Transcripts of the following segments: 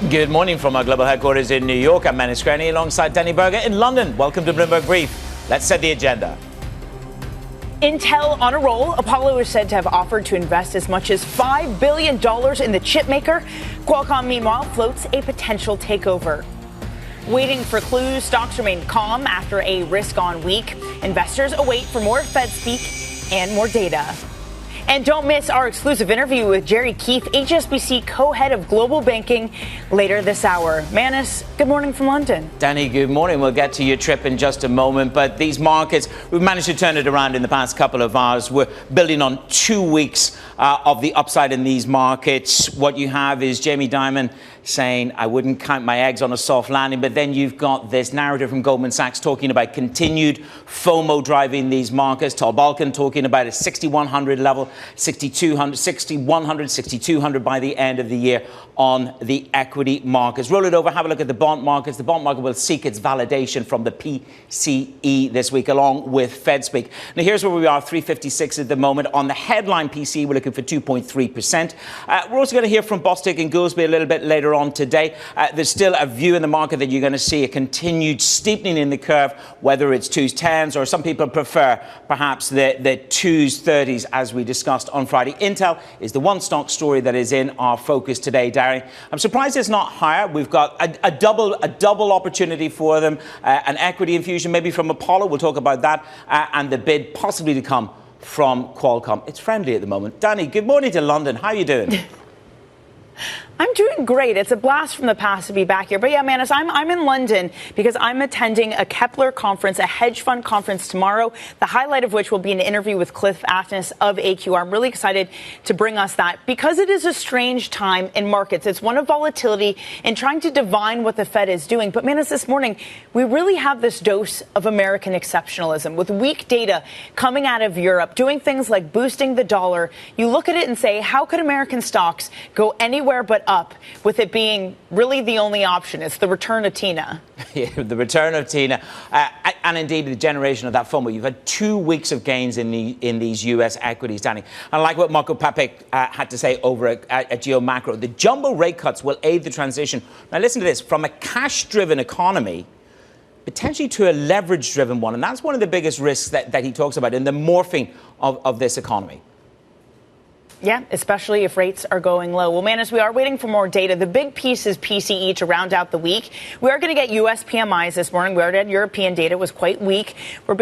Good morning from our global headquarters in New York. I'm Manus Graney alongside Danny Berger in London. Welcome to Bloomberg Brief. Let's set the agenda. Intel on a roll. Apollo is said to have offered to invest as much as $5 billion in the chip maker. Qualcomm, meanwhile, floats a potential takeover. Waiting for clues, stocks remain calm after a risk-on week. Investors await for more Fed speak and more data. And don't miss our exclusive interview with Gerry Keefe, HSBC co-head of global banking, later this hour. Manus, good morning from London. Danny, good morning. We'll get to your trip in just a moment. But these markets, we've managed to turn it around in the past couple of hours. We're building on 2 weeks of the upside in these markets. What you have is Jamie Dimon saying, I wouldn't count my eggs on a soft landing. But then you've got this narrative from Goldman Sachs talking about continued FOMO driving these markets. Tal Balkan talking about a 6,100 level, 6,200, 6,100, 6,200 by the end of the year on the equity markets. Roll it over, have a look at the bond markets. The bond market will seek its validation from the PCE this week, along with Fed speak. Now, here's where we are, 356 at the moment. On the headline PCE, we're looking for 2.3%. We're also going to hear from Bostic and Goolsbee a little bit later on today. There's still a view in the market that you're going to see a continued steepening in the curve, whether it's 2s, 10s, or some people prefer perhaps the 2s, 30s, as we discussed on Friday. Intel is the one stock story that is in our focus today, Darren. I'm surprised it's not higher. We've got a double opportunity for them, an equity infusion maybe from Apollo. We'll talk about that, and the bid possibly to come from Qualcomm. It's friendly at the moment. Danny, good morning to London. How are you doing? I'm doing great. It's a blast from the past to be back here. But yeah, Manus, I'm in London because I'm attending a Kepler conference, a hedge fund conference tomorrow, the highlight of which will be an interview with Cliff Asness of AQR. I'm really excited to bring us that because it is a strange time in markets. It's one of volatility and trying to divine what the Fed is doing. But Manus, this morning, we really have this dose of American exceptionalism with weak data coming out of Europe, doing things like boosting the dollar. You look at it and say, how could American stocks go anywhere but up, with it being really the only option? It's the return of Tina. Yeah, the return of Tina, and indeed the generation of that FOMO. You've had 2 weeks of gains in these U.S. equities, Danny. And like what Marco Papek had to say over at Geo Macro, the jumbo rate cuts will aid the transition. Now listen to this, from a cash-driven economy potentially to a leverage-driven one. And that's one of the biggest risks that he talks about in the morphing of this economy. Yeah, especially if rates are going low. Well, Manus, we are waiting for more data. The big piece is PCE to round out the week. We are going to get U.S. PMIs this morning. We already had European data. It was quite weak. We're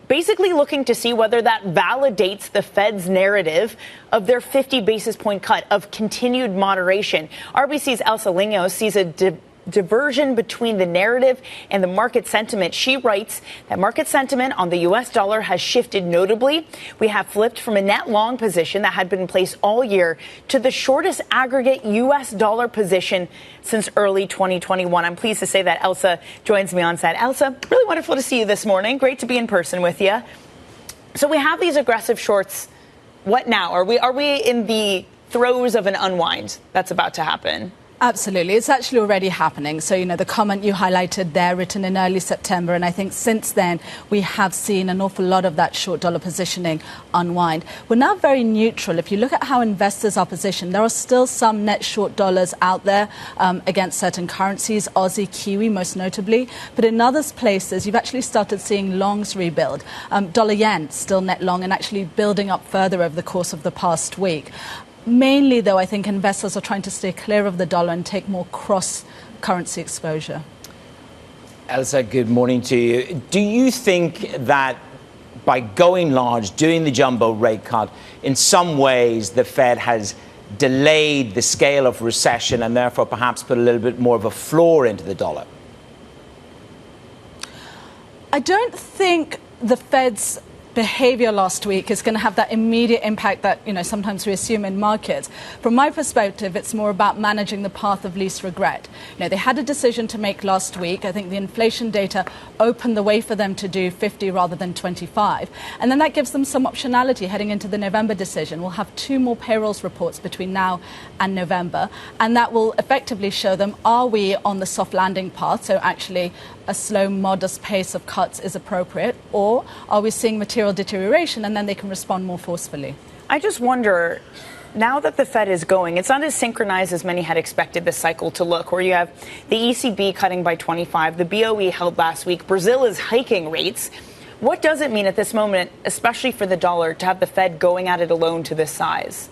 basically looking to see whether that validates the Fed's narrative of their 50 basis point cut of continued moderation. RBC's Elsa Lignos sees a diversion between the narrative and the market sentiment. She writes that market sentiment on the U.S. dollar has shifted notably. We have flipped from a net long position that had been in place all year to the shortest aggregate U.S. dollar position since early 2021. I'm pleased to say that Elsa joins me on set. Elsa, really wonderful to see you this morning. Great to be in person with you. So we have these aggressive shorts. What now? Are we in the throes of an unwind that's about to happen? Absolutely. It's actually already happening. So, the comment you highlighted there, written in early September, and I think since then we have seen an awful lot of that short dollar positioning unwind. We're now very neutral. If you look at how investors are positioned, there are still some net short dollars out there against certain currencies, Aussie, Kiwi most notably. But in other places, you've actually started seeing longs rebuild. Dollar yen still net long and actually building up further over the course of the past week. Mainly, though, I think investors are trying to stay clear of the dollar and take more cross-currency exposure. Elsa, good morning to you. Do you think that by going large, doing the jumbo rate cut, in some ways the Fed has delayed the scale of recession and therefore perhaps put a little bit more of a floor into the dollar? I don't think the Fed's behavior last week is going to have that immediate impact that, sometimes we assume in markets. From my perspective, it's more about managing the path of least regret. They had a decision to make last week. I think the inflation data opened the way for them to do 50 rather than 25. And then that gives them some optionality heading into the November decision. We'll have 2 more payrolls reports between now and November. And that will effectively show them, are we on the soft landing path? So actually a slow, modest pace of cuts is appropriate, or are we seeing material deterioration and then they can respond more forcefully? I just wonder, Now that the Fed is going, it's not as synchronized as many had expected this cycle to look, where you have the ECB cutting by 25, the BOE held last week, Brazil is hiking rates. What does it mean at this moment, especially for the dollar, to have the Fed going at it alone to this size?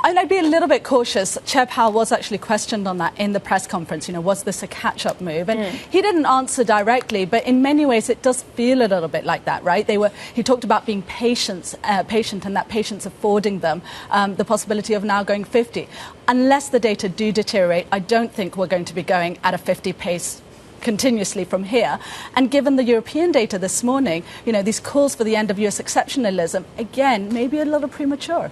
And I'd be a little bit cautious. Chair Powell was actually questioned on that in the press conference. Was this a catch-up move? And he didn't answer directly, but in many ways it does feel a little bit like that, right? He talked about being patient, and that patience affording them the possibility of now going 50. Unless the data do deteriorate, I don't think we're going to be going at a 50 pace continuously from here. And given the European data this morning, these calls for the end of US exceptionalism, again, maybe a little premature.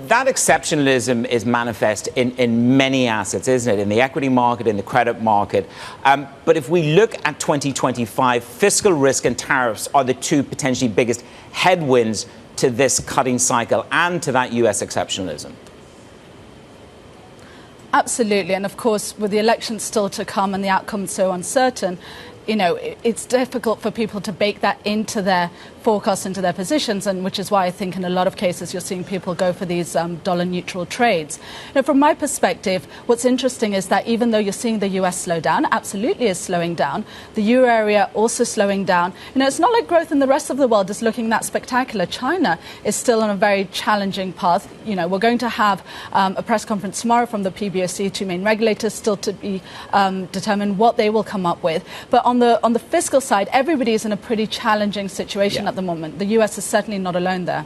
That exceptionalism is manifest in many assets, isn't it? In the equity market, in the credit market. But if we look at 2025, fiscal risk and tariffs are the two potentially biggest headwinds to this cutting cycle and to that US exceptionalism. Absolutely. And of course, with the election still to come and the outcome so uncertain, it's difficult for people to bake that into their forecasts, into their positions, and which is why I think in a lot of cases you're seeing people go for these dollar neutral trades. From my perspective, what's interesting is that even though you're seeing the US slow down, absolutely is slowing down, the euro area also slowing down. It's not like growth in the rest of the world is looking that spectacular. China is still on a very challenging path. We're going to have a press conference tomorrow from the PBOC, two main regulators, still to be determined what they will come up with. But on the fiscal side, everybody is in a pretty challenging situation at the moment. The US is certainly not alone there.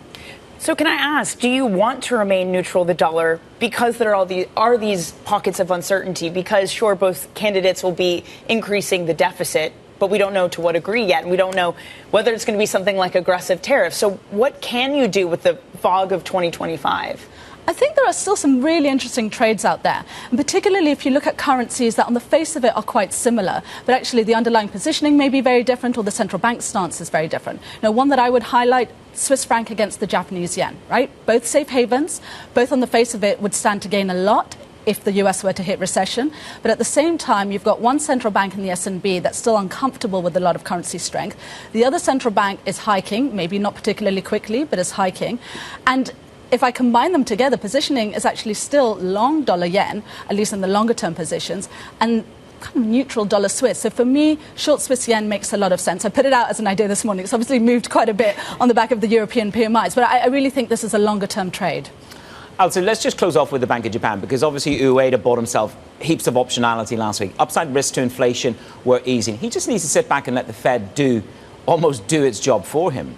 So can I ask, do you want to remain neutral the dollar because there are these pockets of uncertainty? Because sure, both candidates will be increasing the deficit, but we don't know to what degree yet. And we don't know whether it's going to be something like aggressive tariffs. So what can you do with the fog of 2025? I think there are still some really interesting trades out there, and particularly if you look at currencies that on the face of it are quite similar, but actually the underlying positioning may be very different or the central bank stance is very different. One that I would highlight, Swiss franc against the Japanese yen, right? Both safe havens, both on the face of it would stand to gain a lot if the US were to hit recession. But at the same time, you've got one central bank in the S&B that's still uncomfortable with a lot of currency strength. The other central bank is hiking, maybe not particularly quickly, but is hiking. And if I combine them together, positioning is actually still long dollar yen, at least in the longer term positions, and kind of neutral dollar Swiss. So for me, short Swiss yen makes a lot of sense. I put it out as an idea this morning. It's obviously moved quite a bit on the back of the European PMIs, but I really think this is a longer term trade. Elsa, let's just close off with the Bank of Japan, because obviously Ueda bought himself heaps of optionality last week. Upside risk to inflation were easing. He just needs to sit back and let the Fed almost do its job for him.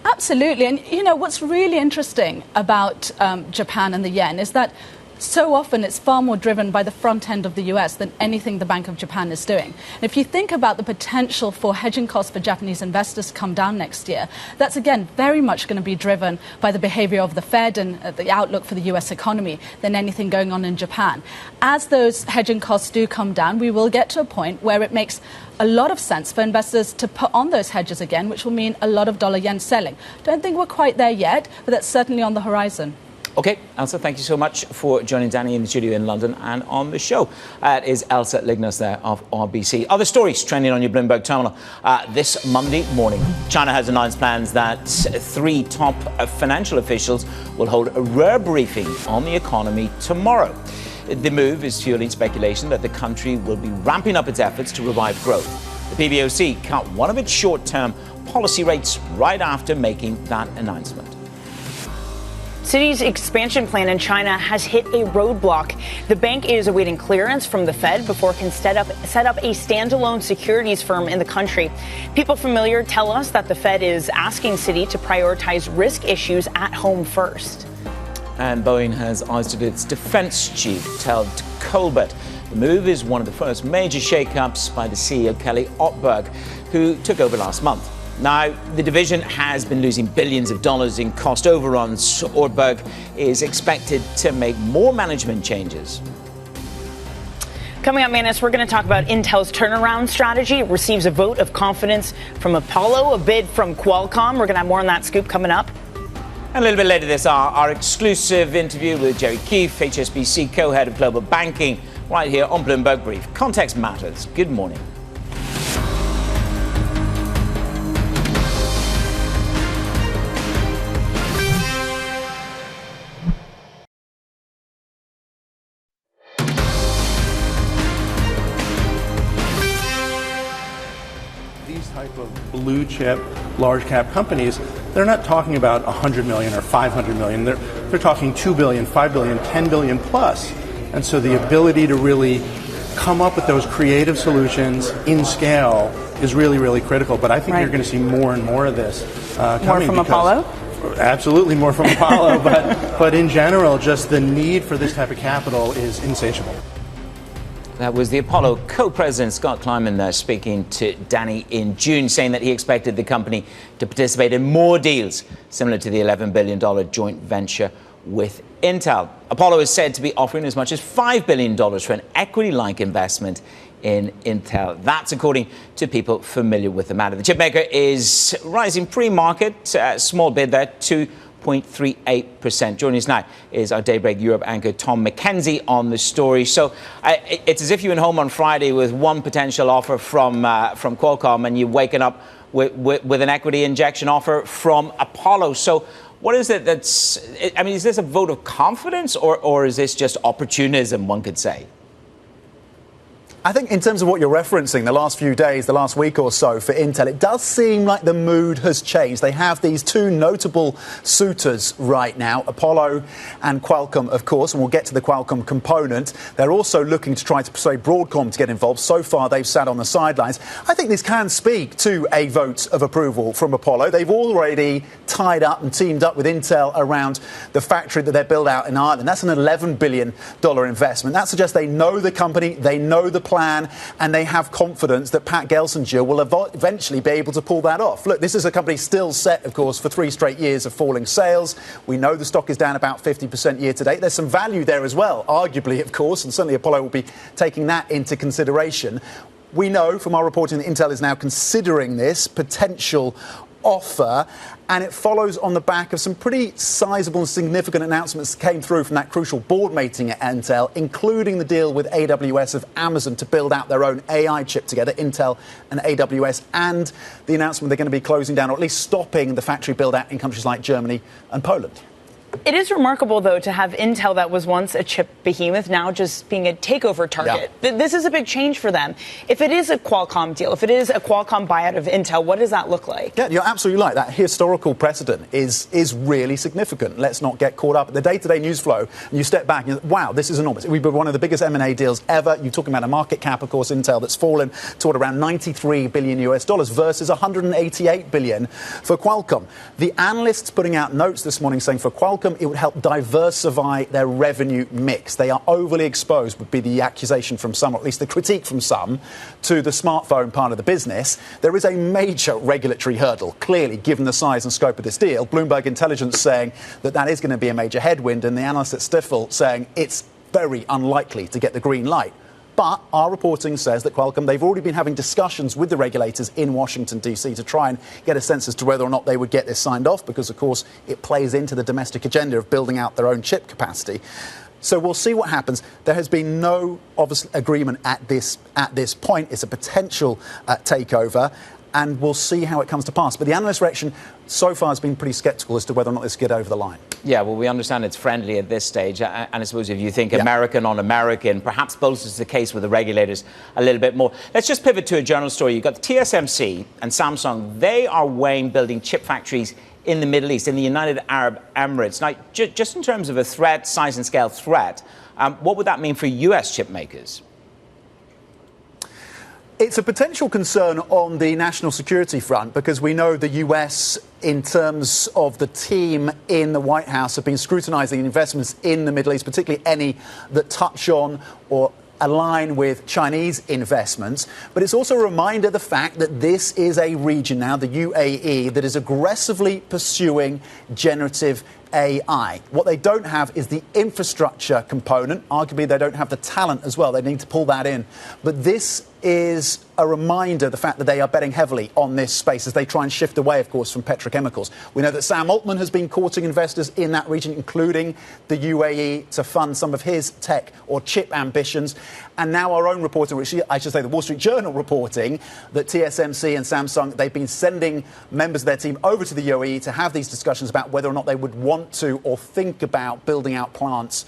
Absolutely. And, what's really interesting about Japan and the yen is that so often it's far more driven by the front end of the US than anything the Bank of Japan is doing. And if you think about the potential for hedging costs for Japanese investors to come down next year, that's again very much going to be driven by the behavior of the Fed and the outlook for the US economy than anything going on in Japan. As those hedging costs do come down, we will get to a point where it makes a lot of sense for investors to put on those hedges again, which will mean a lot of dollar yen selling. Don't think we're quite there yet, but that's certainly on the horizon. OK, Elsa, thank you so much for joining Danny in the studio in London and on the show. It is Elsa Lignos there of RBC. Other stories trending on your Bloomberg terminal this Monday morning. China has announced plans that 3 top financial officials will hold a rare briefing on the economy tomorrow. The move is fueling speculation that the country will be ramping up its efforts to revive growth. The PBOC cut one of its short-term policy rates right after making that announcement. Citi's expansion plan in China has hit a roadblock. The bank is awaiting clearance from the Fed before it can set up a standalone securities firm in the country. People familiar tell us that the Fed is asking Citi to prioritize risk issues at home first. And Boeing has ousted its defense chief, Ted Colbert. The move is one of the first major shakeups by the CEO, Kelly Ortberg, who took over last month. Now, the division has been losing billions of dollars in cost overruns. Ortberg is expected to make more management changes. Coming up, Manus, we're going to talk about Intel's turnaround strategy. It receives a vote of confidence from Apollo, a bid from Qualcomm. We're going to have more on that scoop coming up. And a little bit later this hour, our exclusive interview with Gerry Keefe, HSBC co-head of global banking, right here on Bloomberg Brief. Context matters. Good morning. of blue chip, large cap companies, they're not talking about 100 million or 500 million. They're talking 2 billion, 5 billion, 10 billion plus. And so the ability to really come up with those creative solutions in scale is really, really critical. But I think you're going to see more and more of this coming. More from Apollo? Absolutely more from Apollo. but in general, just the need for this type of capital is insatiable. That was the Apollo co-president Scott Kleiman there speaking to Danny in June, saying that he expected the company to participate in more deals similar to the $11 billion joint venture with Intel. Apollo is said to be offering as much as $5 billion for an equity-like investment in Intel. That's according to people familiar with the matter. The chipmaker is rising pre-market, small bid there, 2.38%. Joining us now is our Daybreak Europe anchor Tom McKenzie on the story. So it's as if you went home on Friday with one potential offer from Qualcomm and you're waking up with an equity injection offer from Apollo. So what is it is this a vote of confidence or is this just opportunism, one could say? I think in terms of what you're referencing, the last few days, the last week or so for Intel, it does seem like the mood has changed. They have these two notable suitors right now, Apollo and Qualcomm, of course, and we'll get to the Qualcomm component. They're also looking to try to persuade Broadcom to get involved. So far, they've sat on the sidelines. I think this can speak to a vote of approval from Apollo. They've already tied up and teamed up with Intel around the factory that they build out in Ireland. That's an $11 billion investment. That suggests they know the company, they know the plan, and they have confidence that Pat Gelsinger will eventually be able to pull that off. Look, this is a company still set, of course, for 3 straight years of falling sales. We know the stock is down about 50% year to date. There's some value there as well, arguably, of course, and certainly Apollo will be taking that into consideration. We know from our reporting that Intel is now considering this potential offer, and it follows on the back of some pretty sizable and significant announcements that came through from that crucial board meeting at Intel, including the deal with AWS of Amazon to build out their own AI chip together, Intel and AWS, and the announcement they're going to be closing down or at least stopping the factory build out in countries like Germany and Poland. It is remarkable, though, to have Intel that was once a chip behemoth now just being a takeover target. Yeah. This is a big change for them. If it is a Qualcomm deal, if it is a Qualcomm buyout of Intel, what does that look like? Yeah, you're absolutely right. That historical precedent is really significant. Let's not get caught up. The day-to-day news flow, and you step back and you think, wow, this is enormous. We've been one of the biggest M&A deals ever. You're talking about a market cap, of course, Intel, that's fallen to around $93 billion versus $188 billion for Qualcomm. The analysts putting out notes this morning saying for Qualcomm, it would help diversify their revenue mix. They are overly exposed, would be the accusation from some, or at least the critique from some, to the smartphone part of the business. There is a major regulatory hurdle, clearly, given the size and scope of this deal. Bloomberg Intelligence saying that is going to be a major headwind, and the analysts at Stifel saying it's very unlikely to get the green light. But our reporting says that Qualcomm, they've already been having discussions with the regulators in Washington, D.C. to try and get a sense as to whether or not they would get this signed off, because, of course, it plays into the domestic agenda of building out their own chip capacity. So we'll see what happens. There has been no obvious agreement at this point. It's a potential takeover, and we'll see how it comes to pass. But the analyst reaction so far has been pretty sceptical as to whether or not this will get over the line. Yeah, well, we understand it's friendly at this stage. And I suppose if you think American on American, perhaps bolsters the case with the regulators a little bit more. Let's just pivot to a general story. You've got TSMC and Samsung. They are weighing building chip factories in the Middle East, in the United Arab Emirates. Now, just in terms of a threat, size and scale threat, what would that mean for U.S. chip makers? It's a potential concern on the national security front, because we know the US, in terms of the team in the White House, have been scrutinizing investments in the Middle East, particularly any that touch on or align with Chinese investments. But it's also a reminder of the fact that this is a region now, the UAE, that is aggressively pursuing generative AI. What they don't have is the infrastructure component. Arguably, they don't have the talent as well. They need to pull that in. But this is a reminder of the fact that they are betting heavily on this space as they try and shift away, of course, from petrochemicals. We know that Sam Altman has been courting investors in that region, including the UAE, to fund some of his tech or chip ambitions. And now our own reporting, which I should say the Wall Street Journal reporting, that TSMC and Samsung, they've been sending members of their team over to the UAE to have these discussions about whether or not they would want to or think about building out plants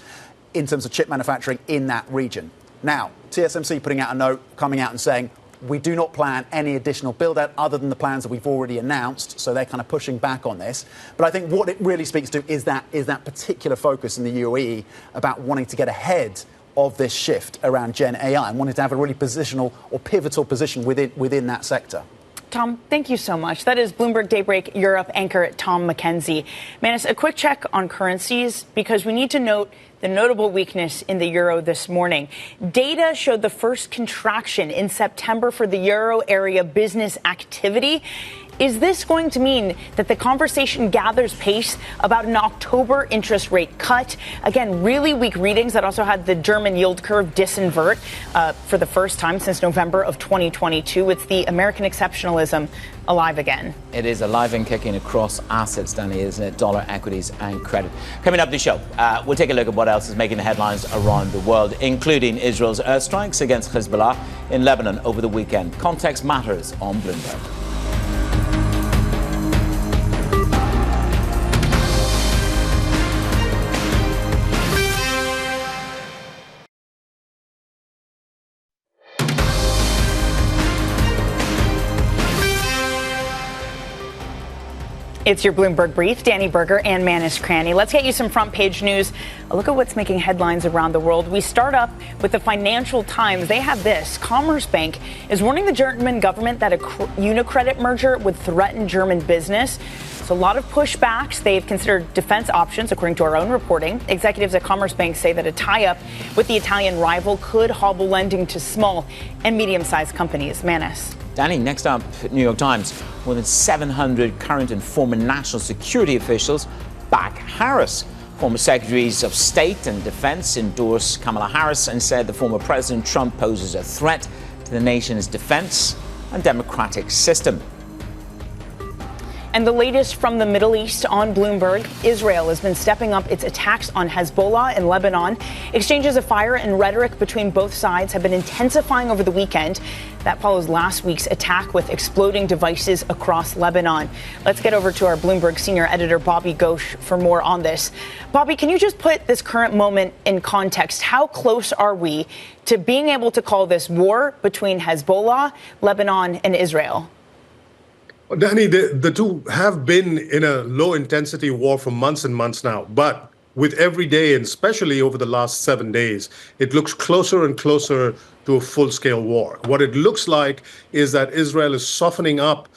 in terms of chip manufacturing in that region. Now, TSMC putting out a note, coming out and saying, we do not plan any additional build-out other than the plans that we've already announced. So they're kind of pushing back on this. But I think what it really speaks to is that particular focus in the UAE about wanting to get ahead of this shift around Gen AI and wanting to have a really positional or pivotal position within that sector. Tom, thank you so much. That is Bloomberg Daybreak Europe anchor Tom McKenzie. Manis, a quick check on currencies because we need to note the notable weakness in the euro this morning. Data showed the first contraction in September for the euro area business activity. Is this going to mean that the conversation gathers pace about an October interest rate cut? Again, really weak readings that also had the German yield curve disinvert for the first time since November of 2022. It's the American exceptionalism alive again. It is alive and kicking across assets, Danny, isn't it? Dollar, equities and credit. Coming up the show, we'll take a look at what else is making the headlines around the world, including Israel's airstrikes against Hezbollah in Lebanon over the weekend. Context matters on Bloomberg. It's your Bloomberg Brief, Danny Berger and Manis Cranny. Let's get you some front page news. A look at what's making headlines around the world. We start up with the Financial Times. They have this. Commerce Bank is warning the German government that a Unicredit merger would threaten German business. So a lot of pushbacks. They've considered defense options, according to our own reporting. Executives at Commerce Bank say that a tie-up with the Italian rival could hobble lending to small and medium-sized companies. Manis. Danny, next up, New York Times. More than 700 current and former national security officials back Harris. Former secretaries of state and defense endorsed Kamala Harris and said the former President Trump poses a threat to the nation's defense and democratic system. And the latest from the Middle East on Bloomberg, Israel has been stepping up its attacks on Hezbollah in Lebanon. Exchanges of fire and rhetoric between both sides have been intensifying over the weekend. That follows last week's attack with exploding devices across Lebanon. Let's get over to our Bloomberg senior editor, Bobby Ghosh, for more on this. Bobby, can you just put this current moment in context? How close are we to being able to call this war between Hezbollah, Lebanon, and Israel? Well, Danny, the two have been in a low-intensity war for months and months now. But with every day, and especially over the last 7 days, it looks closer and closer to a full-scale war. What it looks like is that Israel is softening up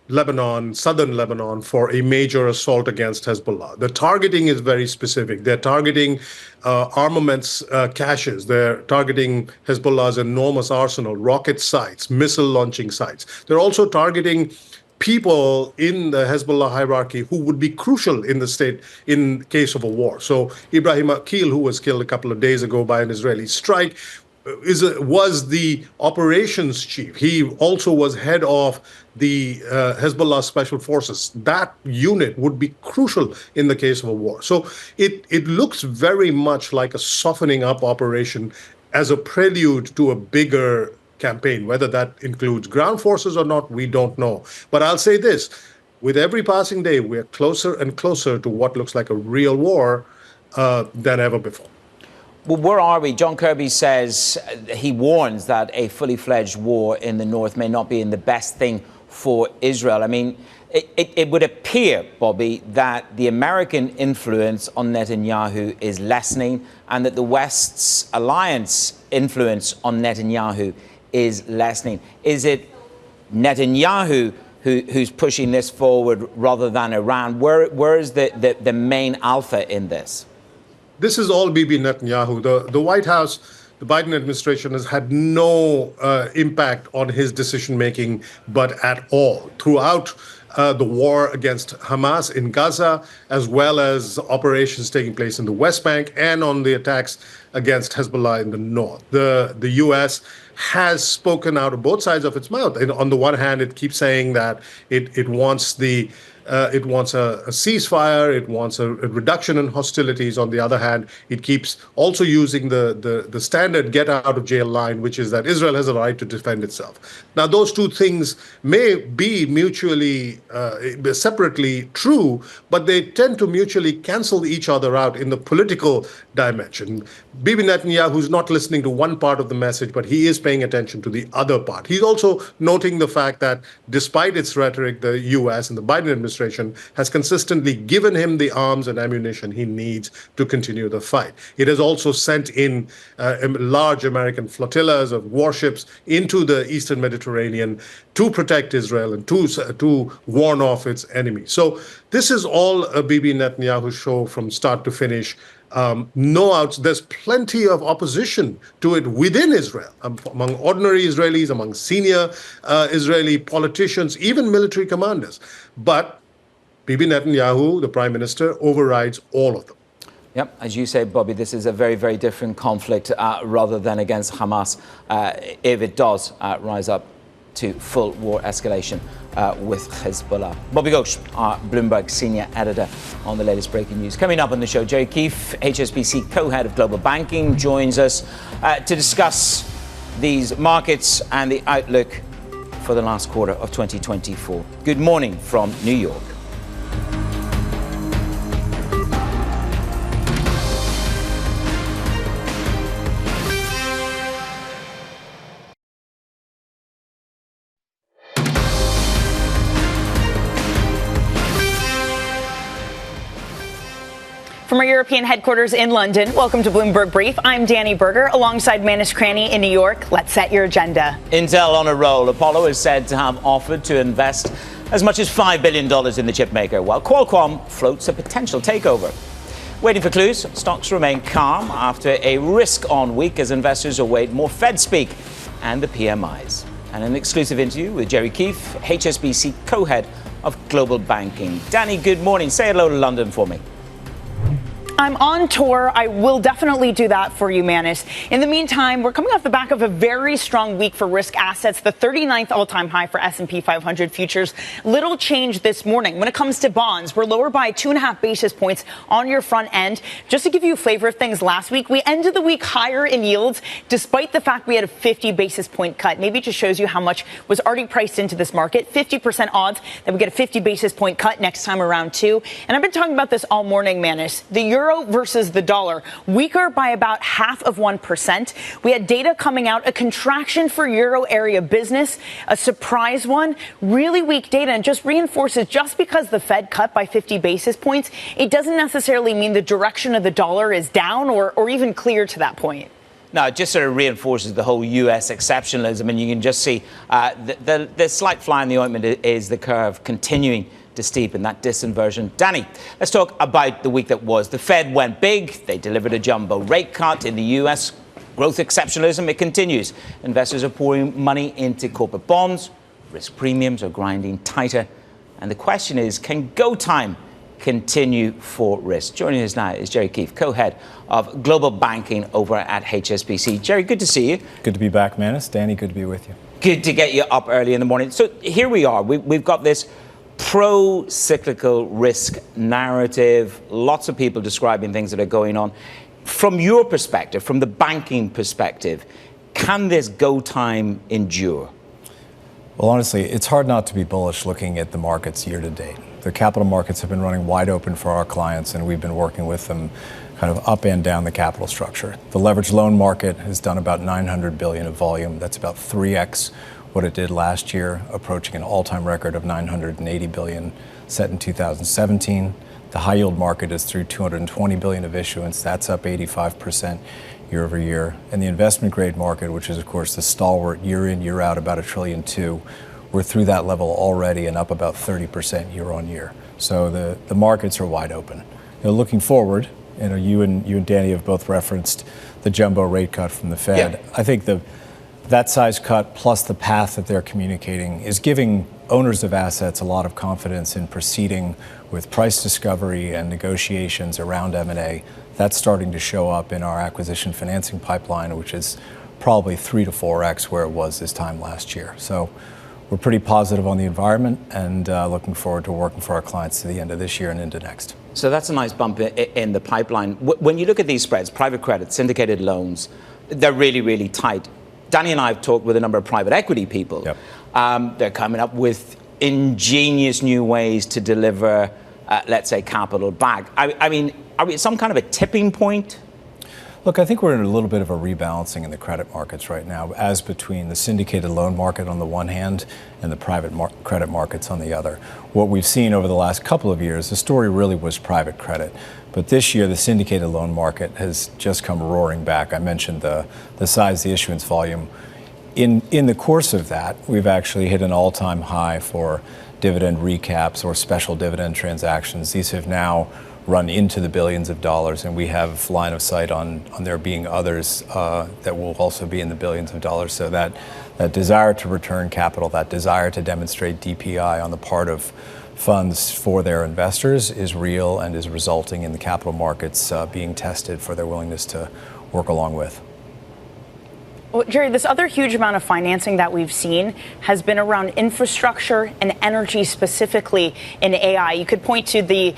Lebanon, southern Lebanon, for a major assault against Hezbollah. The targeting is very specific. They're targeting armaments caches. They're targeting Hezbollah's enormous arsenal, rocket sites, missile launching sites. They're also targeting people in the Hezbollah hierarchy who would be crucial in the state in case of a war. So Ibrahim Akil, who was killed a couple of days ago by an Israeli strike, was the operations chief. He also was head of the Hezbollah Special Forces. That unit would be crucial in the case of a war. So it looks very much like a softening up operation as a prelude to a bigger campaign. Whether that includes ground forces or not, we don't know. But I'll say this, with every passing day, we're closer and closer to what looks like a real war than ever before. Well, where are we? John Kirby says he warns that a fully fledged war in the north may not be in the best thing for Israel. I mean, it would appear, Bobby, that the American influence on Netanyahu is lessening and that the West's alliance influence on Netanyahu is lessening. Is it Netanyahu who's pushing this forward rather than Iran? Where is the main alpha in this? This is all Bibi Netanyahu. The White House, the Biden administration has had no impact on his decision-making, but at all. Throughout the war against Hamas in Gaza, as well as operations taking place in the West Bank and on the attacks against Hezbollah in the north. The U.S. has spoken out of both sides of its mouth. And on the one hand, it keeps saying that it wants a ceasefire, it wants a reduction in hostilities. On the other hand, it keeps also using the standard get out of jail line, which is that Israel has a right to defend itself. Now, those two things may be mutually, separately true, but they tend to mutually cancel each other out in the political dimension. Bibi Netanyahu is not listening to one part of the message, but he is paying attention to the other part. He's also noting the fact that despite its rhetoric, the U.S. and the Biden administration has consistently given him the arms and ammunition he needs to continue the fight. It has also sent in large American flotillas of warships into the Eastern Mediterranean to protect Israel and to warn off its enemies. So this is all a Bibi Netanyahu show from start to finish. No outs. There's plenty of opposition to it within Israel, among ordinary Israelis, among senior Israeli politicians, even military commanders. But Bibi Netanyahu, the prime minister, overrides all of them. Yep, as you say, Bobby, this is a very, very different conflict rather than against Hamas if it does rise up to full war escalation with Hezbollah. Bobby Ghosh, our Bloomberg senior editor, on the latest breaking news. Coming up on the show, Gerry Keefe, HSBC co-head of global banking, joins us to discuss these markets and the outlook for the last quarter of 2024. Good morning from New York. From our European headquarters in London, welcome to Bloomberg Brief. I'm Danny Berger, alongside Manus Cranny in New York. Let's set your agenda. Intel on a roll. Apollo is said to have offered to invest as much as $5 billion in the chipmaker, while Qualcomm floats a potential takeover. Waiting for clues, stocks remain calm after a risk-on week as investors await more Fed speak and the PMIs. And an exclusive interview with Gerry Keefe, HSBC co-head of global banking. Danny, good morning. Say hello to London for me. I'm on tour. I will definitely do that for you, Manus. In the meantime, we're coming off the back of a very strong week for risk assets, the 39th all-time high for S&P 500 futures. Little change this morning. When it comes to bonds, we're lower by 2.5 basis points on your front end. Just to give you a flavor of things last week, we ended the week higher in yields, despite the fact we had a 50 basis point cut. Maybe it just shows you how much was already priced into this market. 50% odds that we get a 50 basis point cut next time around too. And I've been talking about this all morning, Manus. The euro versus the dollar, weaker by about 0.5%. We had data coming out, a contraction for euro area business, a surprise one, really weak data, and just reinforces just because the Fed cut by 50 basis points, it doesn't necessarily mean the direction of the dollar is down or even clear to that point. No, it just sort of reinforces the whole U.S. exceptionalism, and you can just see the slight fly in the ointment is the curve continuing to steepen that disinversion. Danny, let's talk about the week that was. The Fed went big. They delivered a jumbo rate cut in the U.S. Growth exceptionalism, it continues. Investors are pouring money into corporate bonds. Risk premiums are grinding tighter. And the question is, can go time continue for risk? Joining us now is Gerry Keefe, co-head of global banking over at HSBC. Gerry, good to see you. Good to be back, Manus. Danny, good to be with you. Good to get you up early in the morning. So here we are. We've got this pro-cyclical risk narrative, lots of people describing things that are going on. From your perspective, from the banking perspective, can this go time endure? Well, honestly, it's hard not to be bullish looking at the markets year to date. The capital markets have been running wide open for our clients, and we've been working with them kind of up and down the capital structure. The leveraged loan market has done about $900 billion of volume. That's about 3x what it did last year, approaching an all-time record of $980 billion set in 2017. The high yield market is through $220 billion of issuance. That's up 85% year over year. And the investment grade market, which is of course the stalwart year in, year out, about $1.2 trillion, we're through that level already and up about 30% year on year. So the markets are wide open. Looking forward, you and Danny have both referenced the jumbo rate cut from the Fed. Yeah. I think that size cut plus the path that they're communicating is giving owners of assets a lot of confidence in proceeding with price discovery and negotiations around M&A. That's starting to show up in our acquisition financing pipeline, which is probably 3 to 4x where it was this time last year. So we're pretty positive on the environment and looking forward to working for our clients to the end of this year and into next. So that's a nice bump in the pipeline. When you look at these spreads, private credit, syndicated loans, they're really, really tight. Danny and I have talked with a number of private equity people. Yep. They're coming up with ingenious new ways to deliver, let's say, capital back. I mean, are we at some kind of a tipping point? Look, I think we're in a little bit of a rebalancing in the credit markets right now, as between the syndicated loan market on the one hand and the private credit markets on the other. What we've seen over the last couple of years, the story really was private credit. But this year, the syndicated loan market has just come roaring back. I mentioned the size, the issuance volume. In the course of that, we've actually hit an all-time high for dividend recaps or special dividend transactions. These have now run into the billions of dollars, and we have line of sight on there being others that will also be in the billions of dollars. So that desire to return capital, that desire to demonstrate DPI on the part of funds for their investors is real and is resulting in the capital markets being tested for their willingness to work along with. Well, Gerry, this other huge amount of financing that we've seen has been around infrastructure and energy, specifically in AI. You could point to the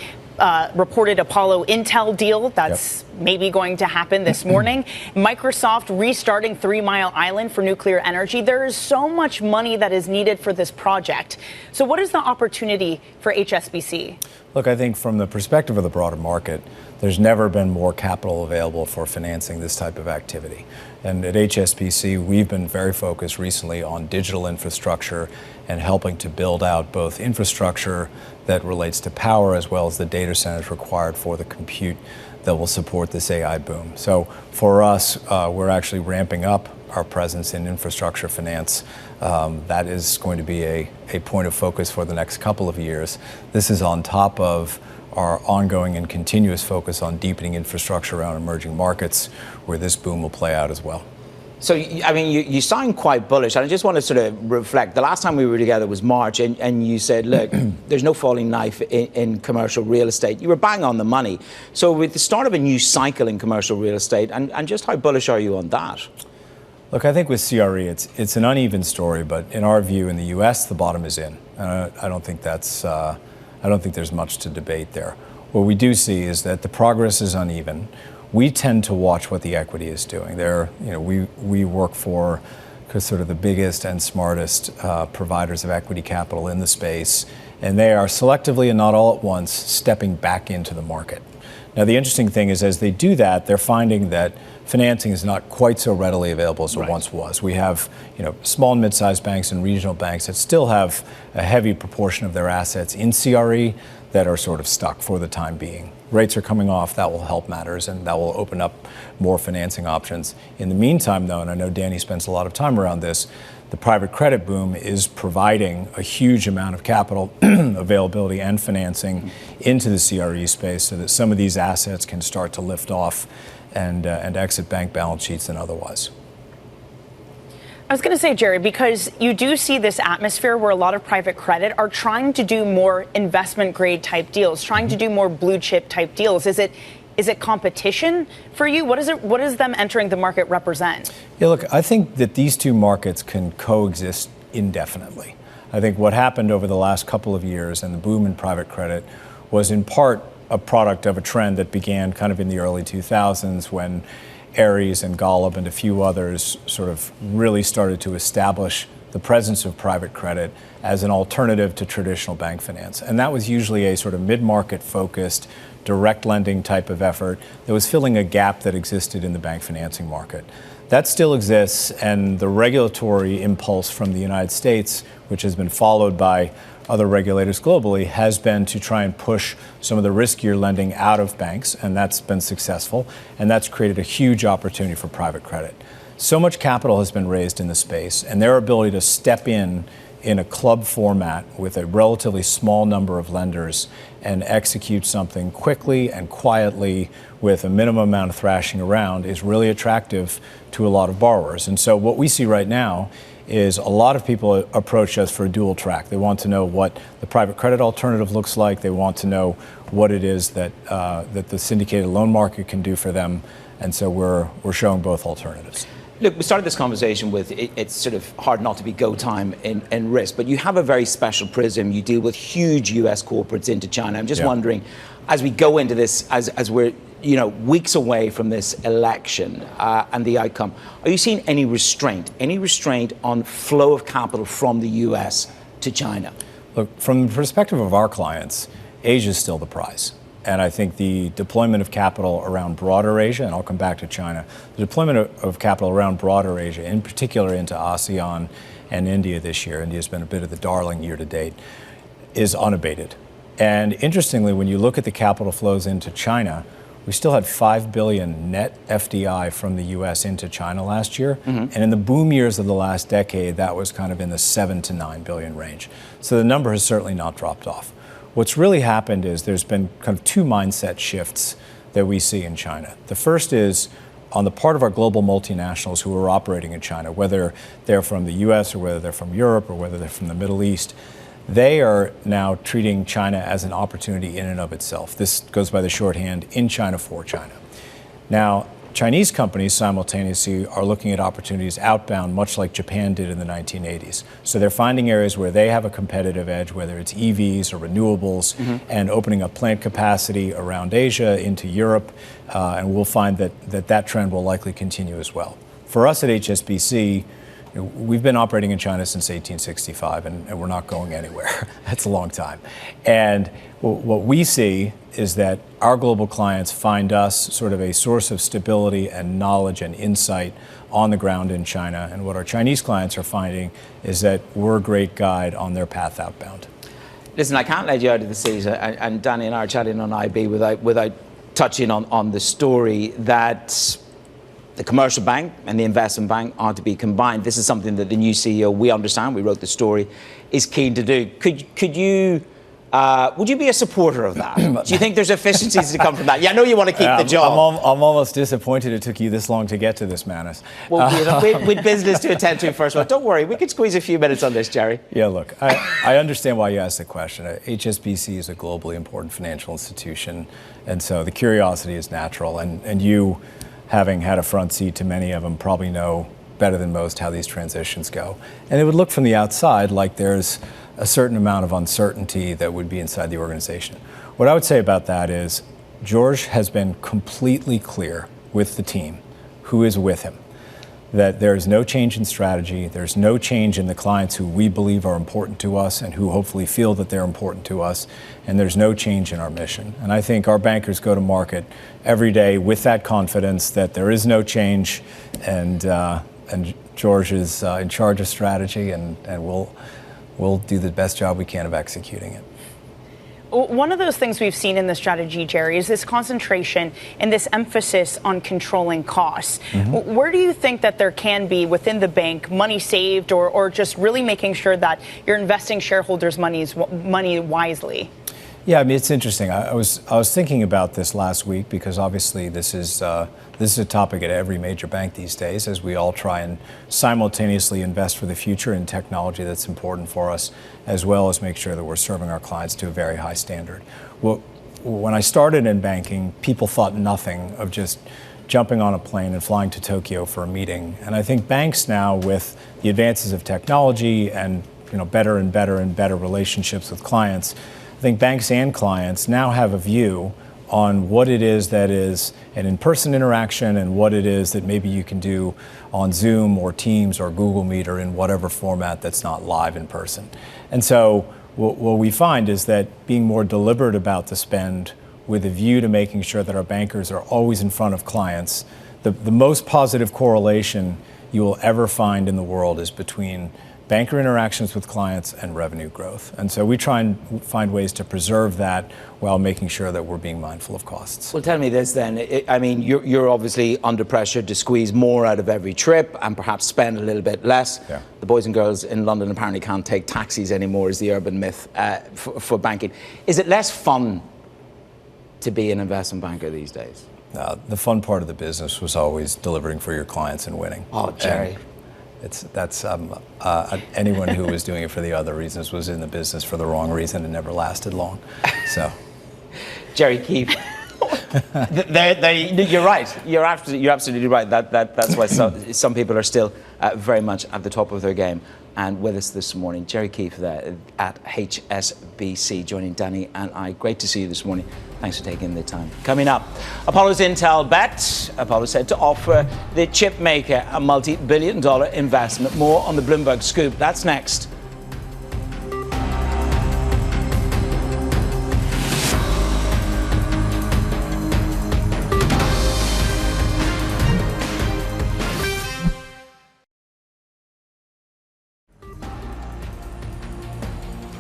reported Apollo Intel deal that's maybe going to happen this morning. Microsoft restarting 3 Mile Island for nuclear energy. There is so much money that is needed for this project. So what is the opportunity for HSBC? Look, I think from the perspective of the broader market, there's never been more capital available for financing this type of activity. And at HSBC, we've been very focused recently on digital infrastructure and helping to build out both infrastructure that relates to power as well as the data centers required for the compute that will support this AI boom. So for us, we're actually ramping up our presence in infrastructure finance. That is going to be a point of focus for the next couple of years. This is on top of our ongoing and continuous focus on deepening infrastructure around emerging markets, where this boom will play out as well. So, I mean, you sound quite bullish. And I just want to sort of reflect. The last time we were together was March, and you said, look, there's no falling knife in commercial real estate. You were bang on the money. So with the start of a new cycle in commercial real estate, and just how bullish are you on that? Look, I think with CRE, it's an uneven story, but in our view, in the U.S., the bottom is in. I don't think there's much to debate there. What we do see is that the progress is uneven. We tend to watch what the equity is doing. We work for sort of the biggest and smartest providers of equity capital in the space, and they are selectively and not all at once stepping back into the market. Now, the interesting thing is, as they do that, they're finding that financing is not quite so readily available as it once was. We have, small and mid-sized banks and regional banks that still have a heavy proportion of their assets in CRE that are sort of stuck for the time being. Rates are coming off. That will help matters, and that will open up more financing options. In the meantime, though, and I know Danny spends a lot of time around this, the private credit boom is providing a huge amount of capital availability and financing into the CRE space so that some of these assets can start to lift off and exit bank balance sheets and otherwise. I was going to say, Gerry, because you do see this atmosphere where a lot of private credit are trying to do more investment grade type deals, trying to do more blue chip type deals. Is it competition for you? What does them entering the market represent? Yeah, look, I think that these two markets can coexist indefinitely. I think what happened over the last couple of years and the boom in private credit was in part a product of a trend that began kind of in the early 2000s when Ares and Golub and a few others sort of really started to establish the presence of private credit as an alternative to traditional bank finance. And that was usually a sort of mid-market focused, direct lending type of effort that was filling a gap that existed in the bank financing market. That still exists, and the regulatory impulse from the United States, which has been followed by other regulators globally, has been to try and push some of the riskier lending out of banks, and that's been successful, and that's created a huge opportunity for private credit. So much capital has been raised in the space, and their ability to step in a club format with a relatively small number of lenders and execute something quickly and quietly with a minimum amount of thrashing around is really attractive to a lot of borrowers. And so what we see right now is a lot of people approach us for a dual track. They want to know what the private credit alternative looks like. They want to know what it is that the syndicated loan market can do for them. And so we're showing both alternatives. Look, we started this conversation with it's sort of hard not to be go time in risk, but you have a very special prism. You deal with huge U.S. corporates into China. I'm just wondering, as we go into this, as we're weeks away from this election and the outcome, are you seeing any restraint on flow of capital from the U.S. to China? Look, from the perspective of our clients, Asia is still the prize. And I think the deployment of capital around broader Asia, and I'll come back to China, the deployment of capital around broader Asia, in particular into ASEAN and India this year, India's been a bit of the darling year to date, is unabated. And interestingly, when you look at the capital flows into China, we still had $5 billion net FDI from the U.S. into China last year. And in the boom years of the last decade, that was kind of in the $7 to $9 billion range. So the number has certainly not dropped off. What's really happened is there's been kind of two mindset shifts that we see in China. The first is on the part of our global multinationals who are operating in China, whether they're from the US or whether they're from Europe or whether they're from the Middle East, they are now treating China as an opportunity in and of itself. This goes by the shorthand, in China for China. Now, Chinese companies simultaneously are looking at opportunities outbound, much like Japan did in the 1980s. So they're finding areas where they have a competitive edge, whether it's EVs or renewables, and opening up plant capacity around Asia into Europe. And we'll find that trend will likely continue as well. For us at HSBC, we've been operating in China since 1865, and we're not going anywhere. That's a long time. And what we see is that our global clients find us sort of a source of stability and knowledge and insight on the ground in China. And what our Chinese clients are finding is that we're a great guide on their path outbound. Listen, I can't let you out of the seat, and Danny and I are chatting on IB without touching on the story that the commercial bank and the investment bank are to be combined. This is something that the new CEO, we understand, we wrote the story, is keen to do. Would you be a supporter of that? Do you think there's efficiencies to come from that? Yeah, I know you want to keep the job. I'm almost disappointed it took you this long to get to this, Manus. Well, with business to attend to first of all. Don't worry, we could squeeze a few minutes on this, Gerry. Yeah, look, I understand why you asked the question. HSBC is a globally important financial institution, and so the curiosity is natural. And you, having had a front seat to many of them, probably know better than most how these transitions go. And it would look from the outside like there's a certain amount of uncertainty that would be inside the organization. What I would say about that is George has been completely clear with the team who is with him that there is no change in strategy, there's no change in the clients who we believe are important to us and who hopefully feel that they're important to us, and there's no change in our mission. And I think our bankers go to market every day with that confidence that there is no change, and George is in charge of strategy, and we'll do the best job we can of executing it. One of those things we've seen in the strategy, Gerry, is this concentration and this emphasis on controlling costs. Where do you think that there can be within the bank money saved or just really making sure that you're investing shareholders' money wisely? Yeah, I mean, it's interesting. I was thinking about this last week because obviously this is a topic at every major bank these days as we all try and simultaneously invest for the future in technology that's important for us, as well as make sure that we're serving our clients to a very high standard. Well, when I started in banking, people thought nothing of just jumping on a plane and flying to Tokyo for a meeting. And I think banks now, with the advances of technology and better and better and better relationships with clients, I think banks and clients now have a view on what it is that is an in-person interaction and what it is that maybe you can do on Zoom or Teams or Google Meet or in whatever format that's not live in person. And so what we find is that being more deliberate about the spend with a view to making sure that our bankers are always in front of clients, the most positive correlation you will ever find in the world is between banker interactions with clients and revenue growth. And so we try and find ways to preserve that while making sure that we're being mindful of costs. Well, tell me this then. I mean, you're obviously under pressure to squeeze more out of every trip and perhaps spend a little bit less. Yeah. The boys and girls in London apparently can't take taxis anymore, is the urban myth for banking. Is it less fun to be an investment banker these days? The fun part of the business was always delivering for your clients and winning. Oh, Gerry. Anyone who was doing it for the other reasons was in the business for the wrong reason and never lasted long. So, Gerry Keefe, you're right. You're absolutely right. That's why some people are still very much at the top of their game. And with us this morning, Gerry Keefe there at HSBC, joining Danny and I. Great to see you this morning. Thanks for taking the time. Coming up, Apollo's Intel bet. Apollo said to offer the chip maker a multi-billion-dollar investment. More on the Bloomberg Scoop. That's next.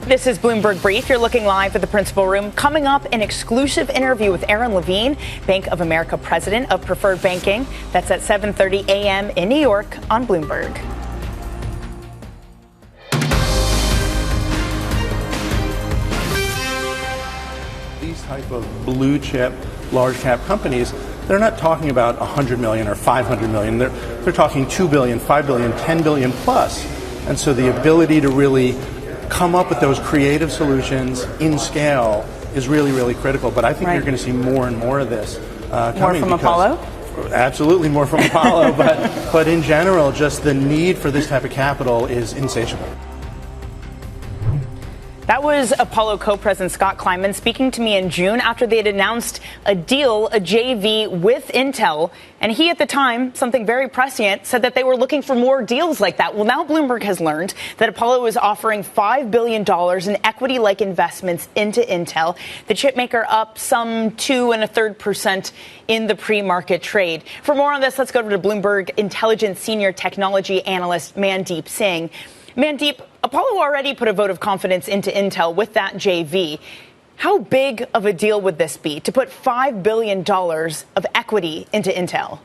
This is Bloomberg Brief. You're looking live at the principal room. Coming up, an exclusive interview with Aaron Levine, Bank of America president of Preferred Banking. That's at 7:30 a.m. in New York on Bloomberg. These type of blue chip, large cap companies, they're not talking about 100 million or 500 million. They're talking 2 billion, 5 billion, 10 billion plus. And so the ability to really come up with those creative solutions in scale is really, really critical. But I think you're going to see more and more of this coming. More from Apollo? Absolutely more from Apollo. but in general, just the need for this type of capital is insatiable. That was Apollo co-president Scott Kleinman speaking to me in June after they had announced a deal, a JV with Intel. And he, at the time, something very prescient, said that they were looking for more deals like that. Well, now Bloomberg has learned that Apollo is offering $5 billion in equity-like investments into Intel, the chipmaker up some 2.33% in the pre-market trade. For more on this, let's go to Bloomberg Intelligence Senior Technology Analyst Mandeep Singh. Mandeep, Apollo already put a vote of confidence into Intel with that JV. How big of a deal would this be to put $5 billion of equity into Intel?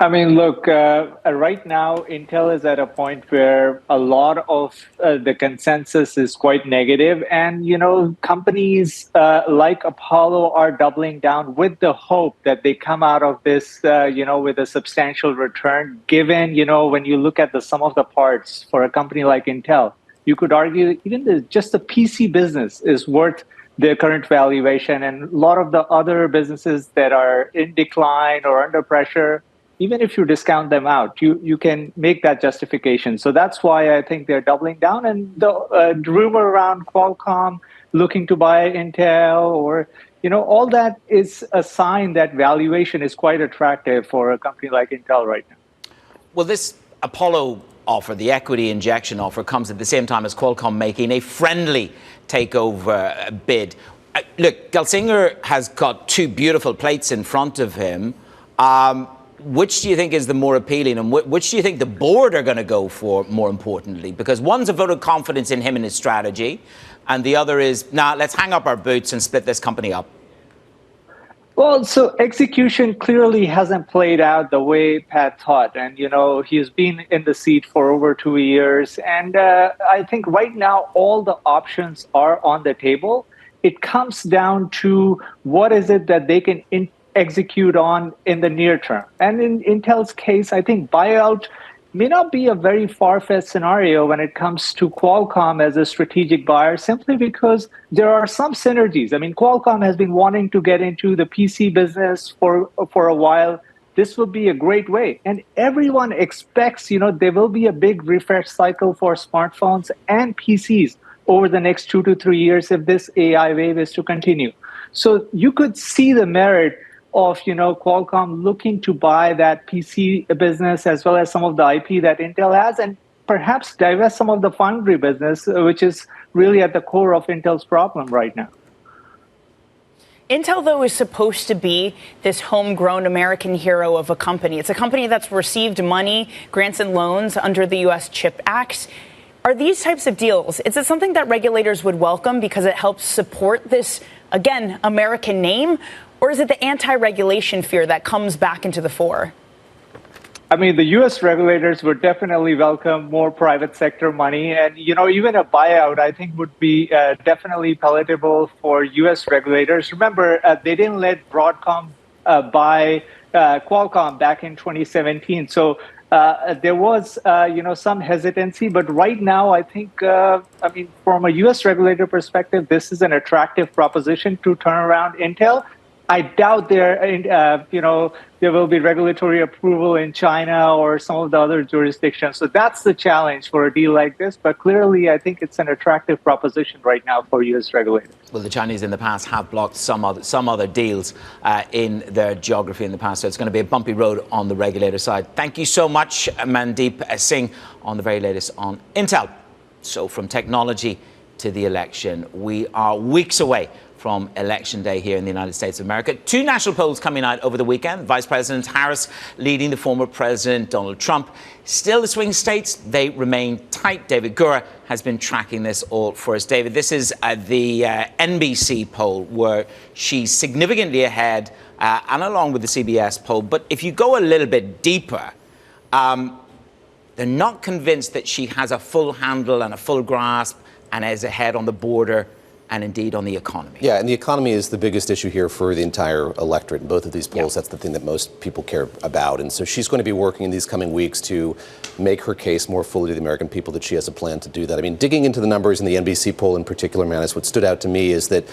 I mean, look, right now, Intel is at a point where a lot of the consensus is quite negative. And, you know, companies like Apollo are doubling down with the hope that they come out of this, with a substantial return, given, when you look at the sum of the parts for a company like Intel, you could argue even just the PC business is worth their current valuation. And a lot of the other businesses that are in decline or under pressure, even if you discount them out, you can make that justification. So that's why I think they're doubling down. And the rumor around Qualcomm looking to buy Intel or, all that is a sign that valuation is quite attractive for a company like Intel right now. Well, this Apollo offer, the equity injection offer, comes at the same time as Qualcomm making a friendly takeover bid. Look, Gelsinger has got two beautiful plates in front of him. Which do you think is the more appealing, and which do you think the board are going to go for, more importantly? Because one's a vote of confidence in him and his strategy, and the other is, let's hang up our boots and split this company up. Well, so execution clearly hasn't played out the way Pat thought. And, he's been in the seat for over 2 years. And I think right now all the options are on the table. It comes down to what is it that they can execute on in the near term. And in Intel's case, I think buyout may not be a very far-fetched scenario when it comes to Qualcomm as a strategic buyer, simply because there are some synergies. I mean, Qualcomm has been wanting to get into the PC business for a while. This will be a great way. And everyone expects, there will be a big refresh cycle for smartphones and PCs over the next 2 to 3 years if this AI wave is to continue. So you could see the merit of Qualcomm looking to buy that PC business as well as some of the IP that Intel has, and perhaps divest some of the foundry business, which is really at the core of Intel's problem right now. Intel, though, is supposed to be this homegrown American hero of a company. It's a company that's received money, grants and loans under the U.S. CHIP Act. Are these types of deals, is it something that regulators would welcome because it helps support this, again, American name? Or is it the anti-regulation fear that comes back into the fore? I mean, the U.S. regulators would definitely welcome more private sector money. And, even a buyout, I think, would be definitely palatable for U.S. regulators. Remember, they didn't let Broadcom buy Qualcomm back in 2017. So there was, some hesitancy. But right now, I think, from a U.S. regulator perspective, this is an attractive proposition to turn around Intel. I doubt there will be regulatory approval in China or some of the other jurisdictions. So that's the challenge for a deal like this. But clearly, I think it's an attractive proposition right now for U.S. regulators. Well, the Chinese in the past have blocked some other deals in their geography in the past. So it's going to be a bumpy road on the regulator side. Thank you so much, Mandeep Singh, on the very latest on Intel. So from technology to the election, we are weeks away from Election Day here in the United States of America. Two national polls coming out over the weekend. Vice President Harris leading the former President Donald Trump. Still the swing states, they remain tight. David Gura has been tracking this all for us. David, this is the NBC poll where she's significantly ahead and along with the CBS poll. But if you go a little bit deeper, they're not convinced that she has a full handle and a full grasp and is ahead on the border and indeed on the economy. Yeah, and the economy is the biggest issue here for the entire electorate. In both of these polls, that's the thing that most people care about. And so she's going to be working in these coming weeks to make her case more fully to the American people that she has a plan to do that. I mean, digging into the numbers in the NBC poll in particular, Manus, what stood out to me is that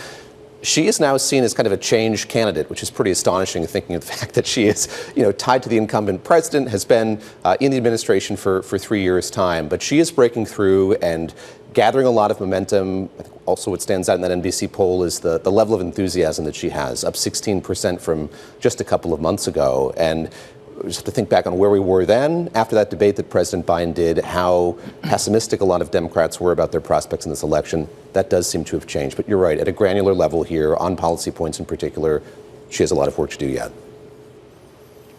she is now seen as kind of a change candidate, which is pretty astonishing, thinking of the fact that she is, tied to the incumbent president, has been in the administration for 3 years' time. But she is breaking through and gathering a lot of momentum. I think also what stands out in that NBC poll is the level of enthusiasm that she has, up 16% from just a couple of months ago. And we just have to think back on where we were then, after that debate that President Biden did, how pessimistic a lot of Democrats were about their prospects in this election. That does seem to have changed. But you're right, at a granular level here, on policy points in particular, she has a lot of work to do yet.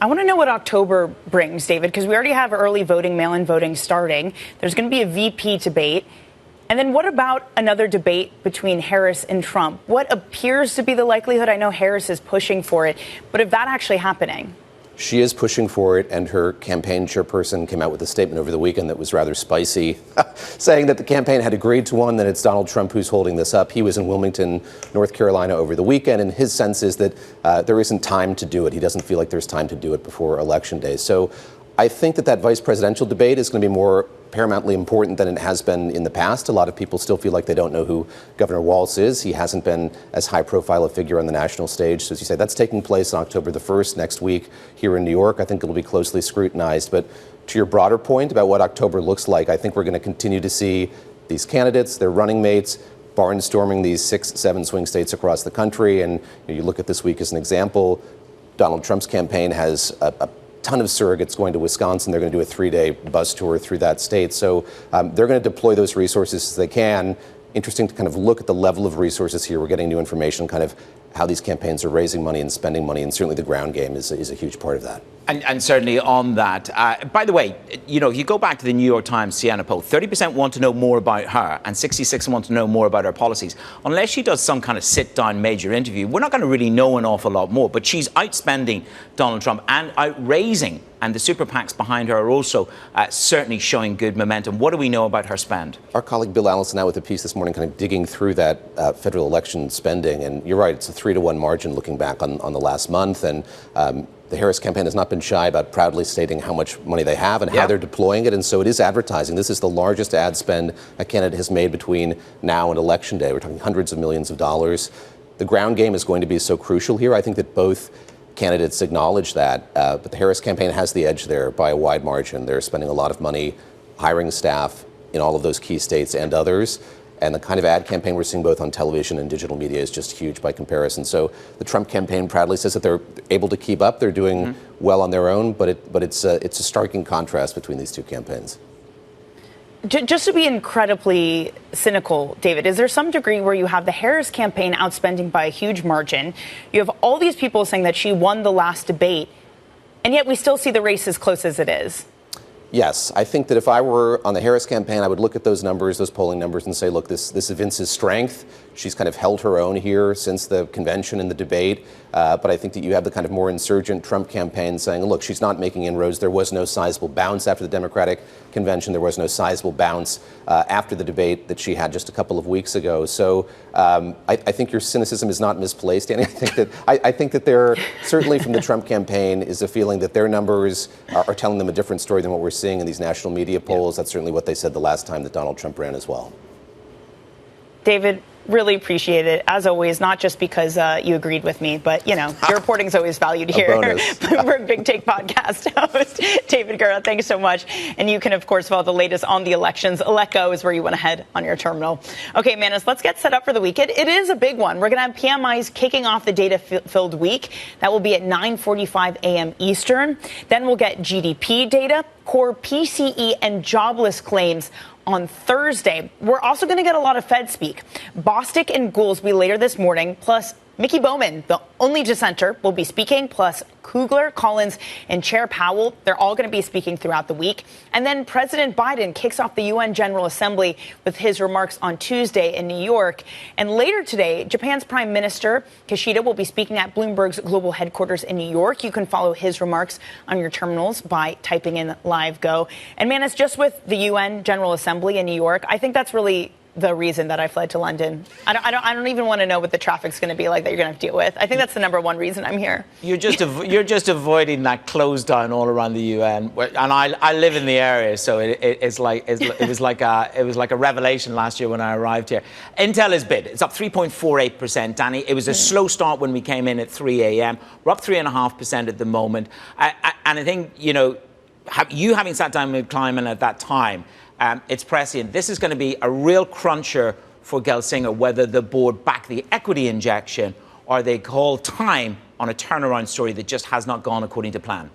I want to know what October brings, David, because we already have early voting, mail-in voting starting. There's going to be a VP debate. And then what about another debate between Harris and Trump? What appears to be the likelihood? I know Harris is pushing for it, but if that actually happening? She is pushing for it, and her campaign chairperson came out with a statement over the weekend that was rather spicy, saying that the campaign had agreed to one, that it's Donald Trump who's holding this up. He was in Wilmington, North Carolina over the weekend, and his sense is that there isn't time to do it. He doesn't feel like there's time to do it before Election Day. So I think that vice presidential debate is going to be more paramountly important than it has been in the past. A lot of people still feel like they don't know who Governor Walz is. He hasn't been as high profile a figure on the national stage. So as you say, that's taking place on October the 1st, next week here in New York. I think it'll be closely scrutinized. But to your broader point about what October looks like, I think we're going to continue to see these candidates, their running mates, barnstorming these 6-7 swing states across the country. And you look at this week as an example, Donald Trump's campaign has a ton of surrogates going to Wisconsin. They're going to do a 3-day bus tour through that state. So they're going to deploy those resources as they can. Interesting to kind of look at the level of resources here. We're getting new information, kind of how these campaigns are raising money and spending money, and certainly the ground game is a huge part of that. And certainly on that, by the way, if you go back to the New York Times Siena poll, 30% want to know more about her and 66% want to know more about her policies. Unless she does some kind of sit-down major interview, we're not going to really know an awful lot more. But she's outspending Donald Trump and outraising, and the super PACs behind her are also certainly showing good momentum. What do we know about her spend? Our colleague Bill Allison out with a piece this morning kind of digging through that federal election spending. And you're right, it's a 3-to-1 margin looking back on the last month. And the Harris campaign has not been shy about proudly stating how much money they have and how they're deploying it. And so it is advertising. This is the largest ad spend a candidate has made between now and Election Day. We're talking hundreds of millions of dollars. The ground game is going to be so crucial here. I think that both candidates acknowledge that. But the Harris campaign has the edge there by a wide margin. They're spending a lot of money hiring staff in all of those key states and others. And the kind of ad campaign we're seeing both on television and digital media is just huge by comparison. So the Trump campaign proudly says that they're able to keep up. They're doing well on their own, but it's a striking contrast between these two campaigns. Just to be incredibly cynical, David, is there some degree where you have the Harris campaign outspending by a huge margin? You have all these people saying that she won the last debate, and yet we still see the race as close as it is? Yes, I think that if I were on the Harris campaign, I would look at those numbers, those polling numbers, and say, look, this evinces strength. She's kind of held her own here since the convention and the debate. But I think that you have the kind of more insurgent Trump campaign saying, look, she's not making inroads. There was no sizable bounce after the Democratic convention. There was no sizable bounce after the debate that she had just a couple of weeks ago. So I think your cynicism is not misplaced, Annie. I think that there, certainly from the Trump campaign, is a feeling that their numbers are telling them a different story than what we're seeing in these national media polls. That's certainly what they said the last time that Donald Trump ran as well. David, really appreciate it, as always, not just because you agreed with me, but, your reporting is always valued here. Bloomberg Big Take podcast host David Gura, thanks so much. And you can, of course, follow the latest on the elections. Elecco is where you want to head on your terminal. Okay, Manus, let's get set up for the weekend. It is a big one. We're going to have PMIs kicking off the data-filled week. That will be at 9:45 a.m. Eastern. Then we'll get GDP data, core PCE, and jobless claims on Thursday. We're also going to get a lot of Fed speak. Bostic and Goolsbee later this morning, plus Mickey Bowman, the only dissenter, will be speaking, plus Kugler, Collins, and Chair Powell. They're all going to be speaking throughout the week. And then President Biden kicks off the UN General Assembly with his remarks on Tuesday in New York. And later today, Japan's Prime Minister Kishida will be speaking at Bloomberg's global headquarters in New York. You can follow his remarks on your terminals by typing in Live Go. And man, it's just with the UN General Assembly in New York. I think that's really the reason that I fled to London. I don't even want to know what the traffic's going to be like that you're going to have to deal with. I think that's the number one reason I'm here. You're just avoiding that close down all around the UN. And I live in the area, so it was like a revelation last year when I arrived here. Intel is bid. It's up 3.48%, Danny. It was a slow start when we came in at 3 a.m. We're up 3.5% at the moment. And I think, having sat down with Kleiman at that time, it's prescient. This is going to be a real cruncher for Gelsinger, whether the board back the equity injection or they call time on a turnaround story that just has not gone according to plan.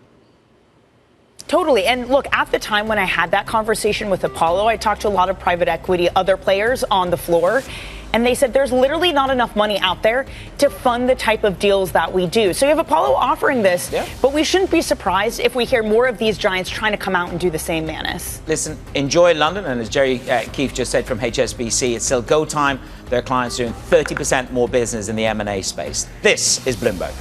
Totally. And look, at the time when I had that conversation with Apollo, I talked to a lot of private equity, other players on the floor. And they said there's literally not enough money out there to fund the type of deals that we do. So you have Apollo offering this, but we shouldn't be surprised if we hear more of these giants trying to come out and do the same, Manus. Listen, enjoy London. And as Gerry Keefe just said from HSBC, it's still go time. Their clients doing 30% more business in the M&A space. This is Bloomberg.